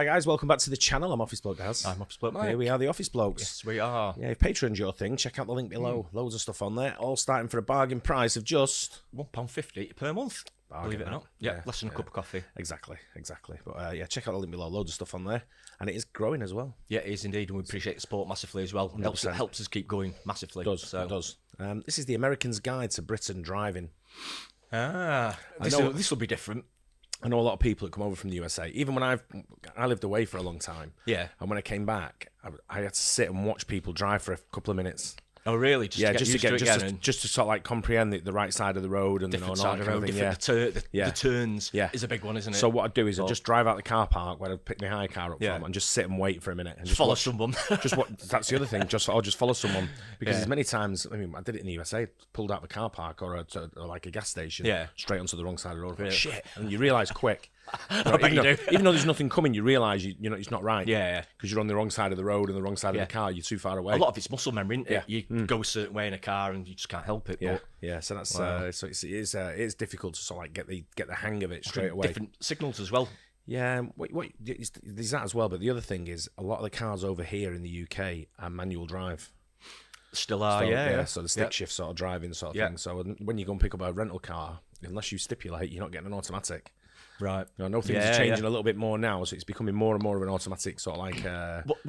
Hi guys, welcome back to the channel. I'm Office Bloke Daz. I'm Office Bloke Mike. Here we are, the Office Blokes. Yes, we are. Yeah, if Patreon's your thing, check out the link below. Loads of stuff on there, all starting for a bargain price of just £1.50 per month. Believe it or not. Yeah, less than a cup of coffee. Exactly. But yeah, check out the link below. Loads of stuff on there, and it is growing as well. Yeah, it is indeed, and we appreciate the support massively as well. It helps us keep going massively. It does. This is the American's Guide to Britain Driving. This will be different. I know a lot of people that come over from the USA. Even when I lived away for a long time. Yeah. And when I came back, I had to sit and watch people drive for a couple of minutes. Oh really? Just to sort of like comprehend the right side of the road and different side of the road. The turns is a big one, isn't it? So what I'd do is I'd just drive out the car park where I'd pick my hire car up from and just sit and wait for a minute and just follow someone. That's the other thing. I'll just follow someone because as many times I did it in the USA. Pulled out the car park or like a gas station. Straight onto the wrong side of the road. Really? Shit, and you realise quick. Even though there's nothing coming, you realise it's not right. Yeah. Because you're on the wrong side of the road and the wrong side of the car. You're too far away. A lot of it's muscle memory, isn't it? You go a certain way in a car and you just can't help it. Yeah. So that's so it is difficult to sort of like get the hang of it straight away. Different signals as well. Yeah, there's that as well. But the other thing is a lot of the cars over here in the UK are manual drive. Still are, So the stick shift sort of driving sort of thing. So when you go and pick up a rental car, unless you stipulate, you're not getting an automatic. Right. I know things are changing a little bit more now, so it's becoming more and more of an automatic sort of like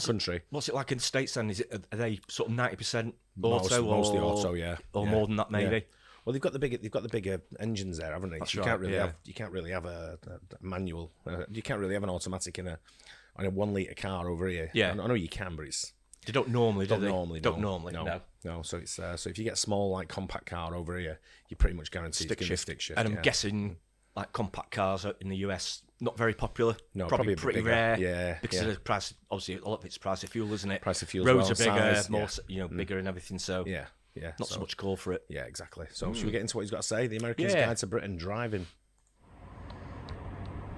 country. What's it like in the States then? Are they sort of 90% auto? Mostly auto, yeah. Or more than that, maybe. Yeah. Well, they've got the bigger engines there, haven't they? That's so right. You can't really have a manual. You can't really have an automatic on a 1 litre car over here. Yeah. I know you can, but they don't normally. No. So it's so if you get a small like compact car over here, you're pretty much guaranteed stick shift. And I'm guessing like compact cars in the US not very popular. No, probably pretty rare. Yeah, because of the price. Obviously, a lot of it's price of fuel, isn't it? Price of fuel. Roads are bigger, more bigger and everything. So yeah. Not so much call for it. Yeah, exactly. So should we get into what he's got to say? The American's Guide to Britain Driving.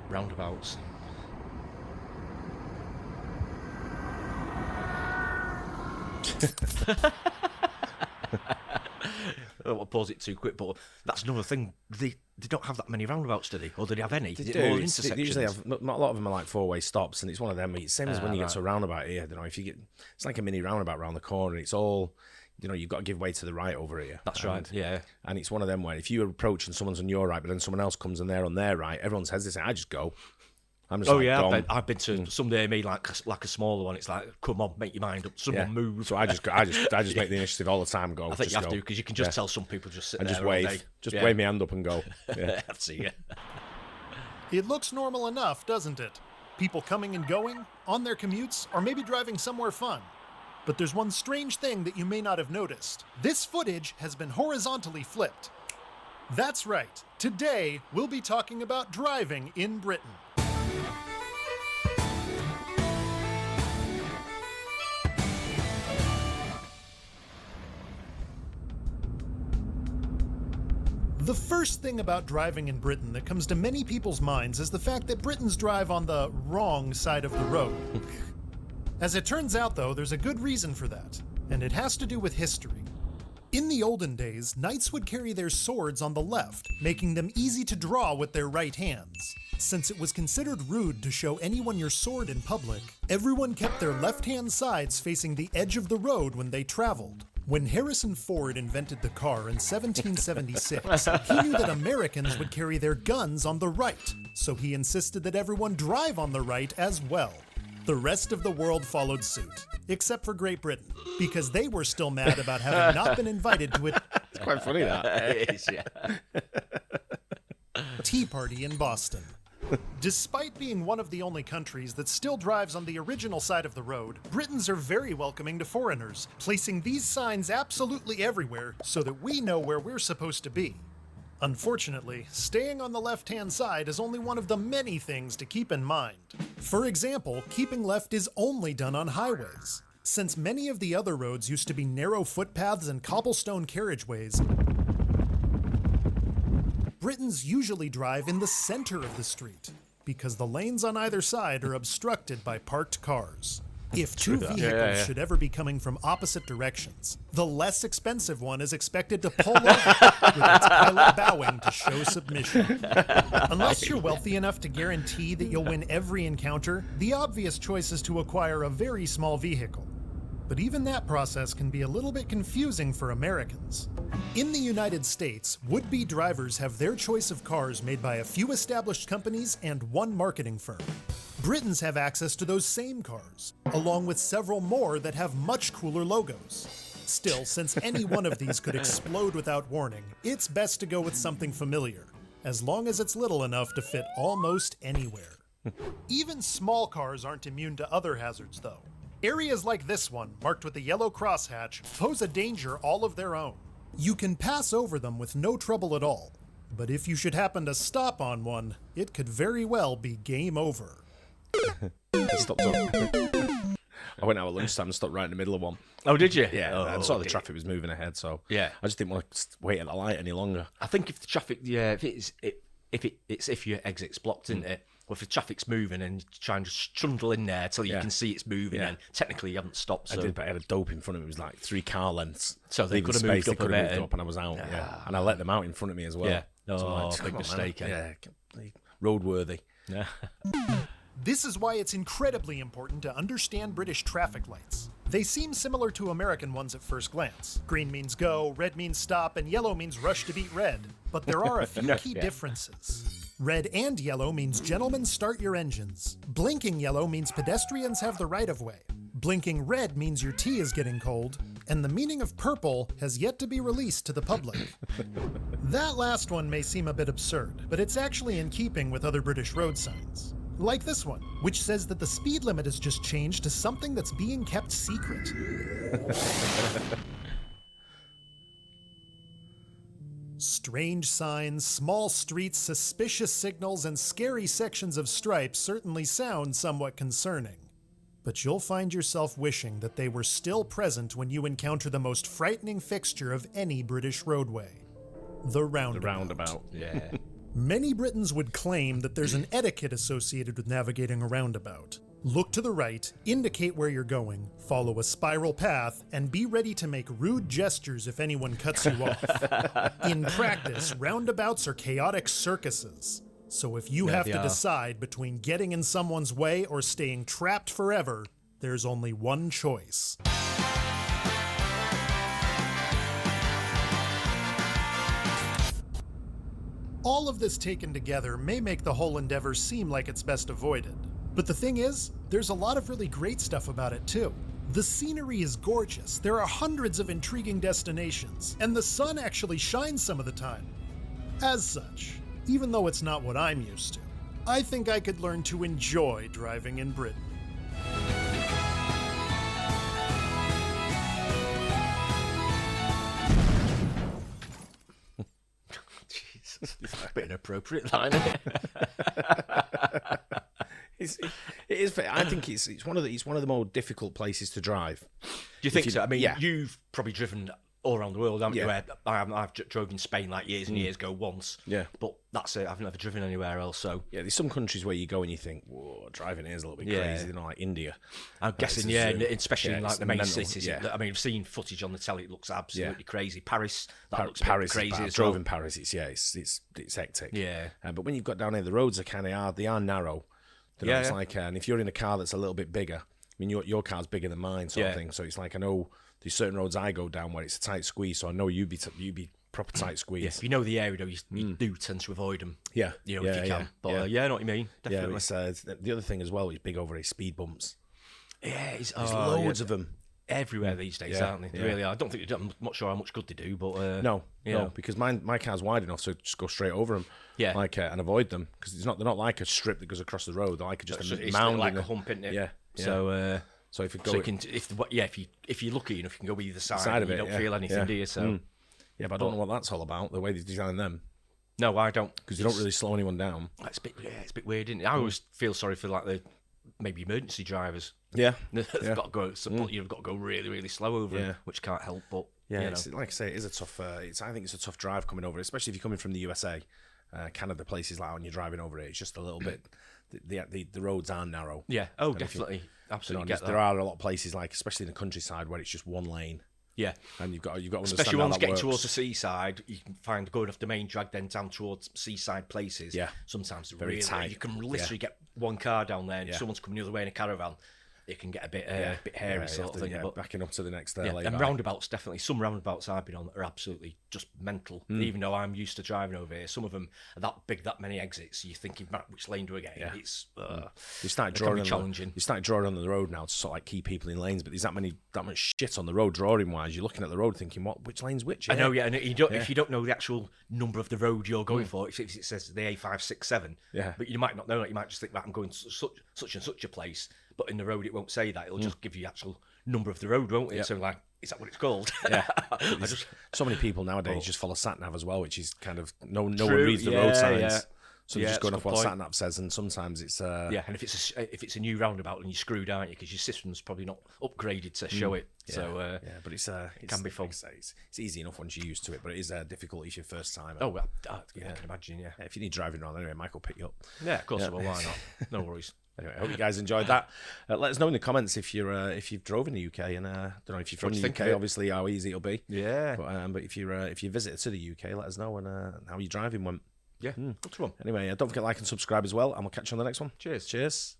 Roundabouts. I don't want to pause it too quick, but that's another thing. They don't have that many roundabouts, do they? Or do they have any? They do. More intersections? They usually have. Not a lot of them are like four-way stops, and it's one of them. It's same as when you get to a roundabout here. If you get, it's like a mini roundabout round the corner. It's all, you've got to give way to the right over here. That's right. Yeah. And it's one of them where if you're approaching someone's on your right, but then someone else comes and they're on their right, everyone's hesitant. I just go. I'm just I've been to someday me like a smaller one. It's like, come on, make your mind up. Someone move. So I just make the initiative all the time. Go. I think you have to because you can just tell some people just sit and there just wave, wave my hand up and go. Yeah, I've seen it. It looks normal enough, doesn't it? People coming and going, on their commutes, or maybe driving somewhere fun. But there's one strange thing that you may not have noticed. This footage has been horizontally flipped. That's right. Today, we'll be talking about driving in Britain. The first thing about driving in Britain that comes to many people's minds is the fact that Britons drive on the wrong side of the road. As it turns out, though, there's a good reason for that, and it has to do with history. In the olden days, knights would carry their swords on the left, making them easy to draw with their right hands. Since it was considered rude to show anyone your sword in public, everyone kept their left-hand sides facing the edge of the road when they traveled. When Harrison Ford invented the car in 1776, he knew that Americans would carry their guns on the right, so he insisted that everyone drive on the right as well. The rest of the world followed suit, except for Great Britain, because they were still mad about having not been invited to a It's quite funny, that. It is, Tea Party in Boston. Despite being one of the only countries that still drives on the original side of the road, Britons are very welcoming to foreigners, placing these signs absolutely everywhere so that we know where we're supposed to be. Unfortunately, staying on the left-hand side is only one of the many things to keep in mind. For example, keeping left is only done on highways. Since many of the other roads used to be narrow footpaths and cobblestone carriageways, Britons usually drive in the center of the street, because the lanes on either side are obstructed by parked cars. If two vehicles should ever be coming from opposite directions, the less expensive one is expected to pull over with its pilot bowing to show submission. Unless you're wealthy enough to guarantee that you'll win every encounter, the obvious choice is to acquire a very small vehicle. But even that process can be a little bit confusing for Americans. In the United States, would-be drivers have their choice of cars made by a few established companies and one marketing firm. Britons have access to those same cars, along with several more that have much cooler logos. Still, since any one of these could explode without warning, it's best to go with something familiar, as long as it's little enough to fit almost anywhere. Even small cars aren't immune to other hazards, though. Areas like this one, marked with a yellow crosshatch, pose a danger all of their own. You can pass over them with no trouble at all, but if you should happen to stop on one, it could very well be game over. I stopped I went out at lunchtime and stopped right in the middle of one. Oh, did you? Yeah, I saw the traffic was moving ahead, so yeah, I just didn't want to wait at the light any longer. I think if the traffic, if your exit's blocked, isn't it? Well, if the traffic's moving and you try and just trundle in there till you can see it's moving, and technically you haven't stopped. So. I did, but I had a dope in front of me. It was like 3 car lengths. So they could have moved up a bit. And I was out, and I let them out in front of me as well. Yeah. So big mistake. Yeah, roadworthy. Yeah. This is why it's incredibly important to understand British traffic lights. They seem similar to American ones at first glance. Green means go, red means stop, and yellow means rush to beat red. But there are a few key differences. Red and yellow means gentlemen start your engines. Blinking yellow means pedestrians have the right of way. Blinking red means your tea is getting cold. And the meaning of purple has yet to be released to the public. That last one may seem a bit absurd, but it's actually in keeping with other British road signs. Like this one, which says that the speed limit has just changed to something that's being kept secret. Strange signs, small streets, suspicious signals, and scary sections of stripes certainly sound somewhat concerning. But you'll find yourself wishing that they were still present when you encounter the most frightening fixture of any British roadway. The Roundabout. The Roundabout, yeah. Many Britons would claim that there's an etiquette associated with navigating a roundabout. Look to the right, indicate where you're going, follow a spiral path, and be ready to make rude gestures if anyone cuts you off. In practice, roundabouts are chaotic circuses. So if you have to decide between getting in someone's way or staying trapped forever, there's only one choice. All of this taken together may make the whole endeavor seem like it's best avoided. But the thing is, there's a lot of really great stuff about it too. The scenery is gorgeous, there are hundreds of intriguing destinations, and the sun actually shines some of the time. As such, even though it's not what I'm used to, I think I could learn to enjoy driving in Britain. Jesus, it's a bit inappropriate line, isn't it? It is. I think it's one of the more difficult places to drive. Do you think so? I mean, you've probably driven all around the world, haven't you? I've drove in Spain like years and years ago once. Yeah. But that's it. I've never driven anywhere else. So yeah, there's some countries where you go and you think, whoa, driving here is a little bit crazy. You know, like India. I'm guessing, especially in like the main cities. Yeah. I mean, I've seen footage on the telly. It looks absolutely crazy. Paris, looks Paris crazy as well. Drove in Paris. It's hectic. Yeah. But when you've got down here, the roads are kind of hard. They are narrow. It's like, and if you're in a car that's a little bit bigger, I mean, your car's bigger than mine, sort of thing. So it's like, I know there's certain roads I go down where it's a tight squeeze, so I know you'd be proper tight squeeze. Yeah, if you know the area, though, you do tend to avoid them. Yeah, if you can. But I know what you mean. Definitely. Yeah, the other thing as well is big over is speed bumps. Yeah, there's loads of them everywhere these days, aren't they? They really are. I don't think I'm not sure how much good they do, but no, because my car's wide enough, so just go straight over them. Yeah, and avoid them because they're not like a strip that goes across the road. They're like just a mound, like a hump, isn't it? Yeah. So if you go, if you're lucky enough, you can go either side of it. You don't feel anything, do you? So yeah, but I don't know what that's all about. The way they design them. No, I don't, because you don't really slow anyone down. It's a bit weird, isn't it? I always feel sorry for like the maybe emergency drivers. Yeah, they've got to go. You've got to go really, really slow over them, which can't help. But it's, like I say, it is a tough. I think it's a tough drive coming over, especially if you're coming from the USA. Canada, places like when you're driving over it, it's just a little bit. The roads are narrow. Yeah. Oh, definitely. absolutely. There are a lot of places, like especially in the countryside, where it's just one lane. Yeah, and you've got to understand especially how ones that getting works. towards the seaside. You can find going off the main drag then down towards seaside places. Yeah, sometimes very really tight. You can literally get one car down there, and someone's coming the other way in a caravan. It can get a bit hairy sort of thing. Yeah, but backing up to the next and roundabouts, definitely. Some roundabouts I've been on are absolutely just mental. Even though I'm used to driving over here, some of them are that big, that many exits. You're thinking, which lane do I get in? It's you start drawing challenging. You start drawing on the road now to sort of like keep people in lanes, but there's that much shit on the road drawing wise. You're looking at the road thinking, which lane's which? I know, and if you don't know the actual number of the road you're going for, if it says the A567, but you might not know that. You might just think that I'm going to such and such a place. But in the road, it won't say that. It'll just give you the actual number of the road, won't it? Yep. So, like, is that what it's called? Yeah. So many people nowadays just follow sat-nav as well, which is kind of... No one reads the road signs. Yeah. So they're just going off what sat-nav says, and sometimes it's... Yeah, and if it's a new roundabout, then you're screwed, aren't you? Because your system's probably not upgraded to show it. Yeah. So, but it can be fun. It's easy enough once you're used to it, but it is difficult if you're first time. Oh, well, I can imagine, yeah. If you need driving around anyway, Mike will pick you up. Yeah, of course. Well, why not? No worries. Anyway, I hope you guys enjoyed that. Let us know in the comments if you've drove in the UK, and I don't know if you're from the UK. Obviously, how easy it'll be. Yeah. But if you visit to the UK, let us know and how your driving went. Yeah. Good one. Anyway, don't forget to like and subscribe as well, and we'll catch you on the next one. Cheers. Cheers.